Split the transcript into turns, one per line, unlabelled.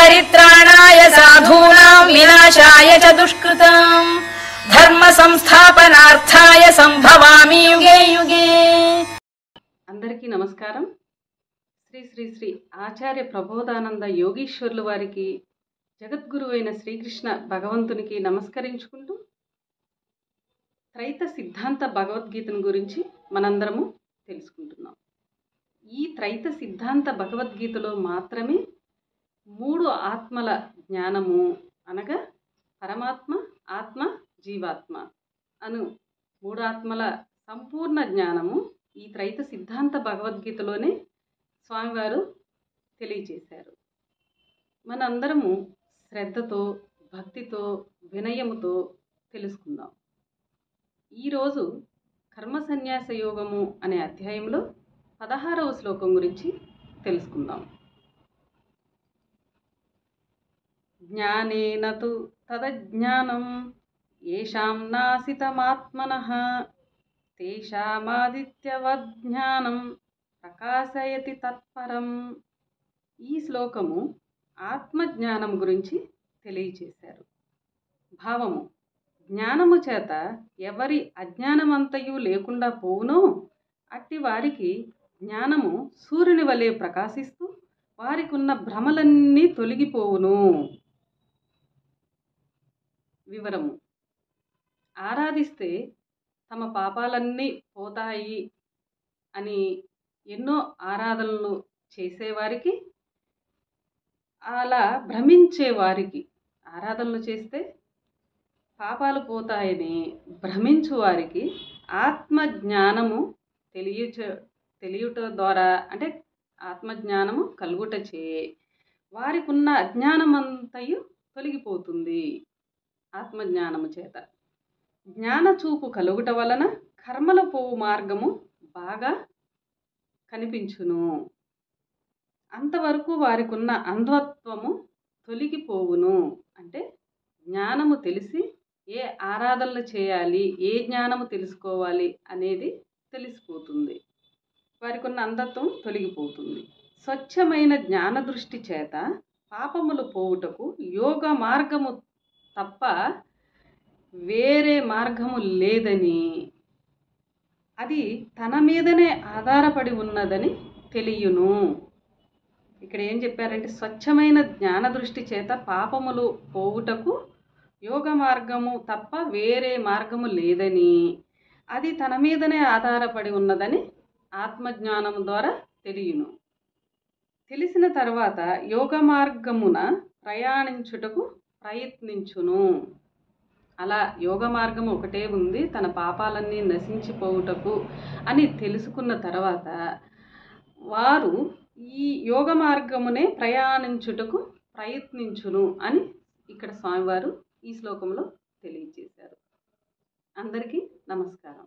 పరిత్రాణాయ సాధూనాం వినాశాయ చ దుష్కృతాం ధర్మ సంస్థాపనార్థాయ సంభవామి యుగే యుగే.
అందరికీ నమస్కారం. శ్రీ శ్రీ శ్రీ ఆచార్య ప్రబోధానంద యోగీశ్వరుల వారికి, జగద్గురు అయిన శ్రీకృష్ణ భగవంతునికి నమస్కరించుకుంటూ త్రైత సిద్ధాంత భగవద్గీతను గురించి మనందరము తెలుసుకుంటున్నాం. ఈ త్రైత సిద్ధాంత భగవద్గీతలో మాత్రమే 3 ఆత్మల జ్ఞానము అనగా పరమాత్మ, ఆత్మ, జీవాత్మ అను 3 ఆత్మల సంపూర్ణ జ్ఞానము ఈ త్రైత సిద్ధాంత భగవద్గీతలోనే స్వామివారు తెలియచేశారు. మనందరము శ్రద్ధతో, భక్తితో, వినయముతో తెలుసుకుందాం. ఈరోజు కర్మ సన్యాస యోగము అనే అధ్యాయంలో 16వ శ్లోకం గురించి తెలుసుకుందాం. జ్ఞానేన తు తదజ్ఞానం ఏషాం నాసితమాత్మనః తేషామాదిత్యవజ్ఞానం ప్రకాశయతి తత్పరం. ఈ శ్లోకము ఆత్మజ్ఞానం గురించి తెలియచేశారు. భావము: జ్ఞానము చేత ఎవరి అజ్ఞానమంతయు లేకుండా పోవునో అట్టి వారికి జ్ఞానము సూర్యుని వలె ప్రకాశిస్తూ వారికున్న భ్రమలన్నీ తొలగిపోవును. వివరము: ఆరాధిస్తే తమ పాపాలన్నీ పోతాయి అని ఎన్నో ఆరాధనలు చేసేవారికి, అలా భ్రమించేవారికి, ఆరాధనలు చేస్తే పాపాలు పోతాయని భ్రమించు వారికి ఆత్మజ్ఞానము తెలియుట ద్వారా, అంటే ఆత్మజ్ఞానము కలుగుటచే వారికి ఉన్న అజ్ఞానమంతయు తొలగిపోతుంది. ఆత్మజ్ఞానము చేత జ్ఞానచూపు కలుగుట వలన కర్మల పోవు మార్గము బాగా కనిపించును. అంతవరకు వారికి ఉన్న అంధత్వము తొలగిపోవును. అంటే జ్ఞానము తెలిసి ఏ ఆరాధనలు చేయాలి, ఏ జ్ఞానము తెలుసుకోవాలి అనేది తెలిసిపోతుంది. వారికి ఉన్న అంధత్వం తొలగిపోతుంది. స్వచ్ఛమైన జ్ఞాన దృష్టి చేత పాపములు పోవుటకు యోగ మార్గము తప్ప వేరే మార్గము లేదని, అది తన మీదనే ఆధారపడి ఉన్నదని తెలియను. ఇక్కడ ఏం చెప్పారంటే, స్వచ్ఛమైన జ్ఞాన దృష్టి చేత పాపములు పోవుటకు యోగ మార్గము తప్ప వేరే మార్గము లేదని, అది తన మీదనే ఆధారపడి ఉన్నదని ఆత్మజ్ఞానం ద్వారా తెలియను. తెలిసిన తర్వాత యోగ మార్గమున ప్రయాణించుటకు ప్రయత్నించును. అలా యోగ మార్గం ఒకటే ఉంది, తన పాపాలన్నీ నశించిపోవుటకు అని తెలుసుకున్న తర్వాత వారు ఈ యోగ మార్గమునే ప్రయాణించుటకు ప్రయత్నించును అని ఇక్కడ స్వామివారు ఈ శ్లోకంలో తెలియజేశారు. అందరికీ నమస్కారం.